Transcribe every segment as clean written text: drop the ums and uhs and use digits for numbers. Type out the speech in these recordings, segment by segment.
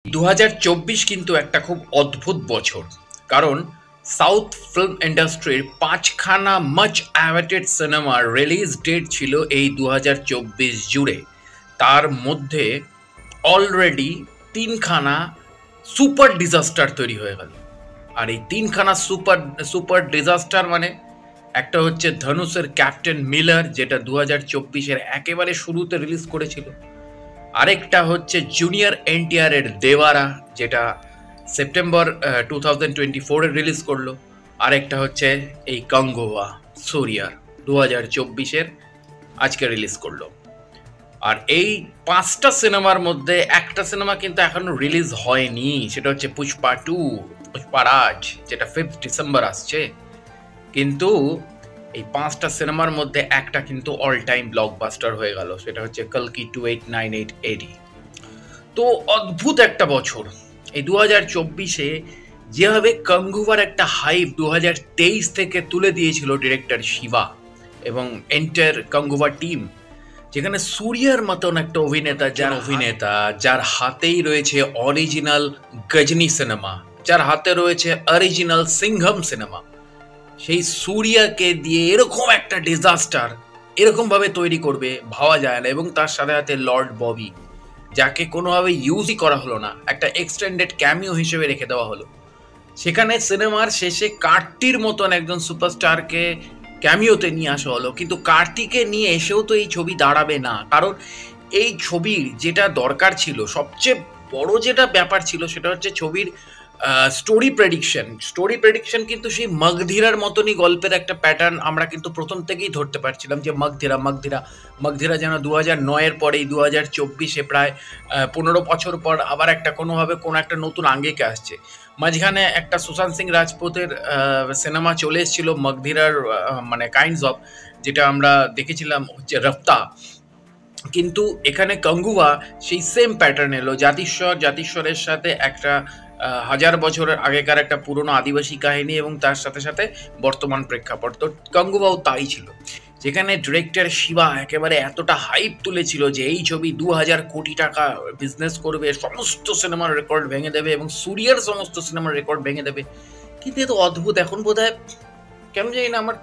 2024 কিন্তু একটা খুব অদ্ভুত বছর, কারণ সাউথ ফিল্ম ইন্ডাস্ট্রির 5খানা মাচ অ্যাওয়েটেড সিনেমার রিলিজ ডেট ছিল এই 2024 জুড়ে। তার মধ্যে অলরেডি 3খানা সুপার ডিজাস্টার তৈরি হয়ে গেল। আর এই 3খানা সুপার সুপার ডিজাস্টার মানে একটা হচ্ছে ধনুষের ক্যাপ্টেন মিলার, যেটা 2024-এর একেবারে শুরুতে রিলিজ করেছিল। আরেকটা হচ্ছে জুনিয়র এনটিআর এর দেওয়ারা, যেটা সেপ্টেম্বর 2024-এ রিলিজ করলো। আরেকটা হচ্ছে এই গাঙ্গুয়া সুরিয়ার 2024-এর আজকে রিলিজ করলো। আর এই 5টা সিনেমার মধ্যে একটা সিনেমা কিন্তু এখনো রিলিজ হয়নি, সেটা হচ্ছে পুষ্পা 2 পুষ্পারাজ, যেটা 5 ডিসেম্বর আসছে। কিন্তু এই 5টা সিনেমার মধ্যে একটা কিন্তু অল টাইম ব্লকবাস্টার হয়ে গেল, সেটা হচ্ছে কলকি 2898 এডি। তো অদ্ভুত একটা বছর এই 2024-এ। যেভাবে গাঙ্গুবার একটা হাইপ 2023 থেকে তুলে দিয়েছিল ডিরেক্টর শিবা এবং এন্টার গাঙ্গুবার টিম, যেখানে সূর্যার মতন একটা অভিনেতা যার হাতেই রয়েছে অরিজিনাল গজনী সিনেমা, যার হাতে রয়েছে অরিজিনাল সিংঘম সিনেমা, সেই সূর্যাকে দিয়ে এরকম একটা ডিজাস্টার এরকম ভাবে তৈরি করবে ভাবা যায় না। এবং তার সাথে সাথে লর্ড ববি, যাকে কোনোভাবে ইউজই করা হলো না, একটা এক্সটেন্ডেড ক্যামিও হিসেবে রেখে দেওয়া হলো। সেখানে সিনেমার শেষে কার্তির মতন একজন সুপারস্টারকে ক্যামিওতে নিয়ে আসা হলো, কিন্তু কার্তিকে নিয়ে এসেও তো এই ছবি দাঁড়াবে না, কারণ এই ছবির যেটা দরকার ছিল, সবচেয়ে বড় যেটা ব্যাপার ছিল, সেটা হচ্ছে ছবির স্টোরি প্রেডিকশন কিন্তু সেই মগধীরার মতনই গল্পের একটা প্যাটার্ন আমরা কিন্তু প্রথম থেকেই ধরতে পারছিলাম, যে মগধীরা যেন 2009-এর পরেই 2024-এ প্রায় 15 বছর পর আবার একটা কোনোভাবে কোনো একটা নতুন আঙ্গিকে আসছে। মাঝখানে একটা সুশান্ত সিং রাজপুতের সিনেমা চলে এসেছিল মগধীরার মানে কাইন্ডস অফ, যেটা আমরা দেখেছিলাম হচ্ছে রফতা। কিন্তু এখানে গাঙ্গুয়া সেই সেম প্যাটার্ন এলো, জাতিস্বরের সাথে একটা 1000 বছরের আগেকার একটা পুরনো আদিবাসী কাহিনী এবং তার সাথে সাথে বর্তমান প্রেক্ষাপট। তো গাঙ্গুবাও তাই ছিল, যেখানে ডিরেক্টর শিবা একেবারে এতটা হাইপ তুলেছিল যে এই ছবি 2000 কোটি টাকা বিজনেস করবে, সমস্ত সিনেমার রেকর্ড ভেঙে দেবে এবং সূর্যের সমস্ত সিনেমার রেকর্ড ভেঙে দেবে। কিন্তু এ তো অদ্ভুত, এখন বোধহয় কেন জানি না আমার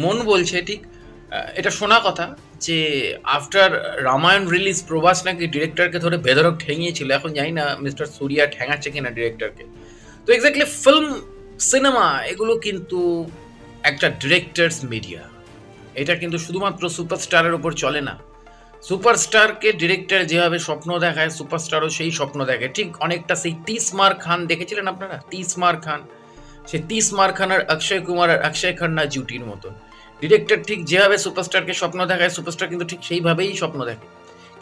মন বলছে ঠিক এটা শোনা কথা যে আফটার রামায়ণ রিলিজ প্রভাস নাকি ডিরেক্টরকে ধরে বেধরক ঠেঙিয়েছিল। এখন জানি না মিস্টার সূর্যা ঠেঙাচ্ছে কিনা ডিরেক্টরকে। তো এক্স্যাক্টলি ফিল্ম সিনেমা এগুলো কিন্তু একটা ডিরেক্টরস মিডিয়া, এটা কিন্তু শুধুমাত্র সুপারস্টারের ওপর চলে না। সুপারস্টারকে ডিরেক্টর যেভাবে স্বপ্ন দেখায়, সুপারস্টারও সেই স্বপ্ন দেখে, ঠিক অনেকটা সেই তিসমার খান দেখেছিলেন আপনারা, তিসমার খান, সে তিসমার খান আর অক্ষয় কুমার আর অক্ষয় খান্না জুটির মতন ডিরেক্টর ঠিক যেভাবে সুপারস্টারকে স্বপ্ন দেখায়, সুপারস্টার কিন্তু ঠিক সেইভাবেই স্বপ্ন দেখে।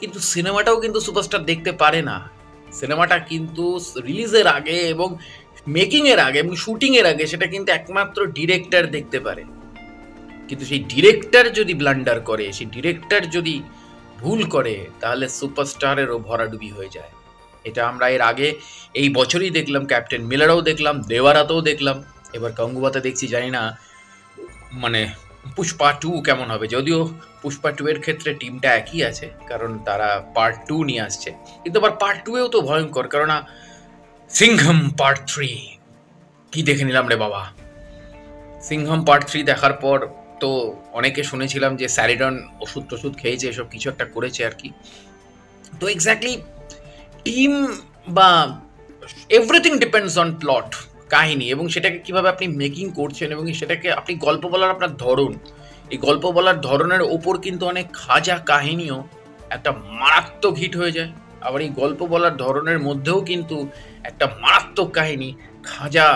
কিন্তু সিনেমাটাও কিন্তু সুপারস্টার দেখতে পারে না, সিনেমাটা কিন্তু রিলিজের আগে এবং মেকিং এর আগে এবং শুটিং এর আগে সেটা কিন্তু একমাত্র ডিরেক্টর দেখতে পারে। কিন্তু সেই ডিরেক্টর যদি ব্লান্ডার করে, সেই ডিরেক্টর যদি ভুল করে, তাহলে সুপারস্টারেরও ভরাডুবি হয়ে যায়। এটা আমরা এর আগে এই বছরই দেখলাম, ক্যাপ্টেন মিলারও দেখলাম, দেওয়ারাতেও দেখলাম, এবার গাঙ্গুবাতে দেখছি। জানি না মানে পুষ্পা 2 কেমন হবে, যদিও পুষ্পা 2 এর ক্ষেত্রে টিমটা একই আছে, কারণ তারা পার্ট 2 নিয়ে আসছে। কিন্তু আবার পার্ট 2-এও তো ভয়ঙ্কর, কারণ সিংঘম পার্ট 3 কি দেখে নিলাম রে বাবা। সিংঘম পার্ট 3 দেখার পর তো অনেকে শুনেছিলাম যে স্যারিডন ওষুধ খেয়েছে, এসব কিছু একটা করেছে আর কি। তো এক্স্যাক্টলি টিম বা এভরিথিং ডিপেন্ডস অন প্লট, কাহিনী, এবং সেটাকে কিভাবে আপনি মেকিং করছেন এবং সেটাকে আপনি গল্প বলার আপনার ধরন, এই গল্প বলার ধরনের ওপর কিন্তু অনেক খাজা কাহিনীও একটা মারাত্মক হিট হয়ে যায়। আবার এই গল্প বলার ধরনের মধ্যেও কিন্তু একটা মারাত্মক কাহিনী খাজা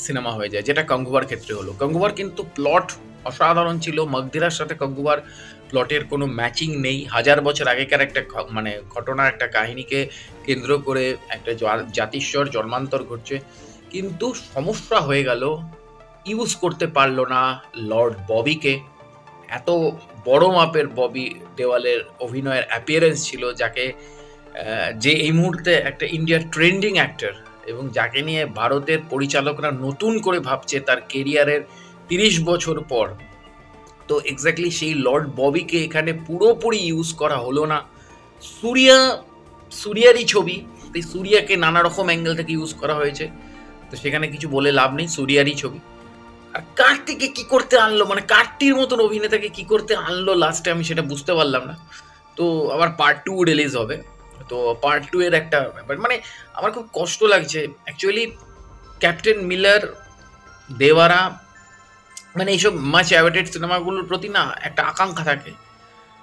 সিনেমা হয়ে যায়, যেটা গাঙ্গুবার ক্ষেত্রে হলো। গাঙ্গুবার কিন্তু প্লট অসাধারণ ছিল, মগধীরার সাথে গাঙ্গুবার প্লটের কোনো ম্যাচিং নেই। 1000 বছর আগেকার একটা মানে ঘটনার একটা কাহিনীকে কেন্দ্র করে একটা জাতিস্বর জন্মান্তর ঘটছে, কিন্তু সমস্যা হয়ে গেল ইউজ করতে পারলো না লর্ড ববিকে। এত বড় মাপের ববি দেওয়ালের অভিনয়ের অ্যাপিয়ারেন্স ছিল, যাকে যে এই মুহূর্তে একটা ইন্ডিয়ার ট্রেন্ডিং অ্যাক্টর এবং যাকে নিয়ে ভারতের পরিচালকরা নতুন করে ভাবছে তার কেরিয়ারের 30 বছর পর। তো এক্স্যাক্টলি সেই লর্ড ববিকে এখানে পুরোপুরি ইউজ করা হলো না। সূর্যারই ছবি, সত্যি সূর্যাকে নানা রকম অ্যাঙ্গেল থেকে ইউজ করা হয়েছে, তো সেখানে কিছু বলে লাভ নেই, সূর্যারই ছবি। আর কার্তিকে কি করতে আনলো, মানে কার্তির মতন অভিনেতাকে কি করতে আনলো লাস্টে, আমি সেটা বুঝতে পারলাম না। তো আবার পার্ট 2 রিলিজ হবে, তো পার্ট 2 এর একটা ব্যাপার, মানে আমার খুব কষ্ট লাগছে অ্যাকচুয়ালি। ক্যাপ্টেন মিলার, দেওয়ারা, মানে এইসব মাচ অ্যাওয়েটেড সিনেমাগুলোর প্রতি না একটা আকাঙ্ক্ষা থাকে।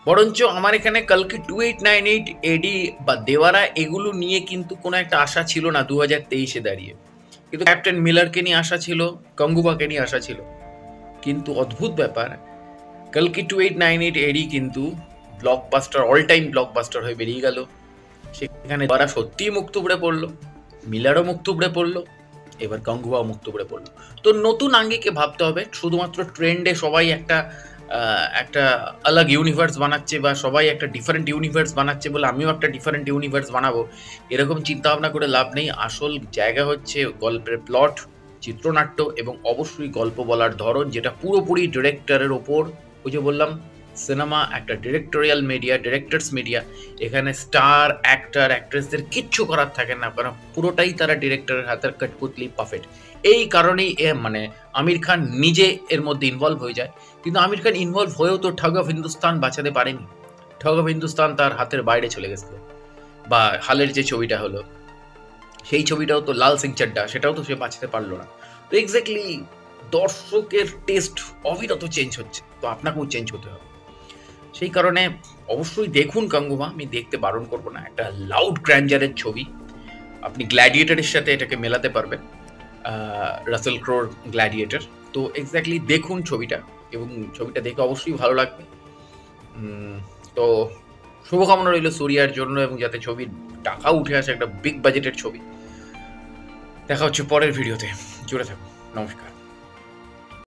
বরঞ্চ আমার এখানে কালকে 2898 এডি বা দেওয়ারা এগুলো নিয়ে কিন্তু কোনো একটা আশা ছিল না 2023-এ দাঁড়িয়ে। কিন্তু ক্যাপ্টেন মিলারকে নিয়ে আশা ছিল, গঙ্গুবাকে নিয়ে আশা ছিল। কিন্তু অদ্ভুত ব্যাপার, কালকে 2898 এডি কিন্তু ব্লকবাস্টার, অল টাইম ব্লকবাস্টার হয়ে বেরিয়ে গেল। সেখানে দেওয়ারা সত্যিই মুখ থুবড়ে পড়লো, মিলারও মুখ থুবড়ে পড়লো, এবার গঙ্গুবাও মুখ থুবড়ে পড়লো। তো নতুন আঙ্গিকে ভাবতে হবে, শুধুমাত্র ট্রেন্ডে সবাই একটা আলাগ ইউনিভার্স বানাচ্ছে বা সবাই একটা ডিফারেন্ট ইউনিভার্স বানাচ্ছে বলে আমিও একটা ডিফারেন্ট ইউনিভার্স বানাবো, এরকম চিন্তাভাবনা করে লাভ নেই। আসল জায়গা হচ্ছে গল্পের প্লট, চিত্রনাট্য এবং অবশ্যই গল্প বলার ধরন, যেটা পুরোপুরি ডিরেক্টরের ওপর। ওই যে বললাম, সিনেমা একটা ডিরেক্টোরিয়াল মিডিয়া, ডিরেক্টরস মিডিয়া। এখানে স্টার, অ্যাক্টর, অ্যাক্ট্রেসদের কিচ্ছু করার থাকে না, কারণ পুরোটাই তারা ডিরেক্টরের হাতের কাঠপুতলি, পারফেক্ট। এই কারণেই মানে আমির খান নিজে এর মধ্যে ইনভলভ হয়ে যায়। কিন্তু আমির খান ইনভলভ হয়েও তো ঠগ অফ হিন্দুস্তান বাঁচাতে পারেনি। ঠগ অফ হিন্দুস্তান তার হাতের বাইরে চলে গেছিল। বা হালের যে ছবিটা হলো, সেই ছবিটাও তো লাল সিং চাড্ডা, সেটাও তো সে বাঁচাতে পারলো না। তো এক্স্যাক্টলি দর্শকের টেস্ট অবিরত চেঞ্জ হচ্ছে, তো আপনাকেও চেঞ্জ হতে হবে। সেই কারণে অবশ্যই দেখুন গাঙ্গুবা, আমি দেখতে বারণ করবো না। একটা লাউড গ্র্যান্ডারের ছবি, আপনি গ্ল্যাডিয়েটারের সাথে এটাকে মেলাতে পারবেন, রাসেল ক্রোর গ্ল্যাডিয়েটার। তো এক্স্যাক্টলি দেখুন ছবিটা, এবং ছবিটা দেখে অবশ্যই ভালো লাগবে। তো শুভকামনা রইল সূর্যার জন্য, এবং যাতে ছবির টাকা উঠে আসে, একটা বিগ বাজেটের ছবি। দেখা হচ্ছে পরের ভিডিওতে, জুড়ে থাকুন, নমস্কার।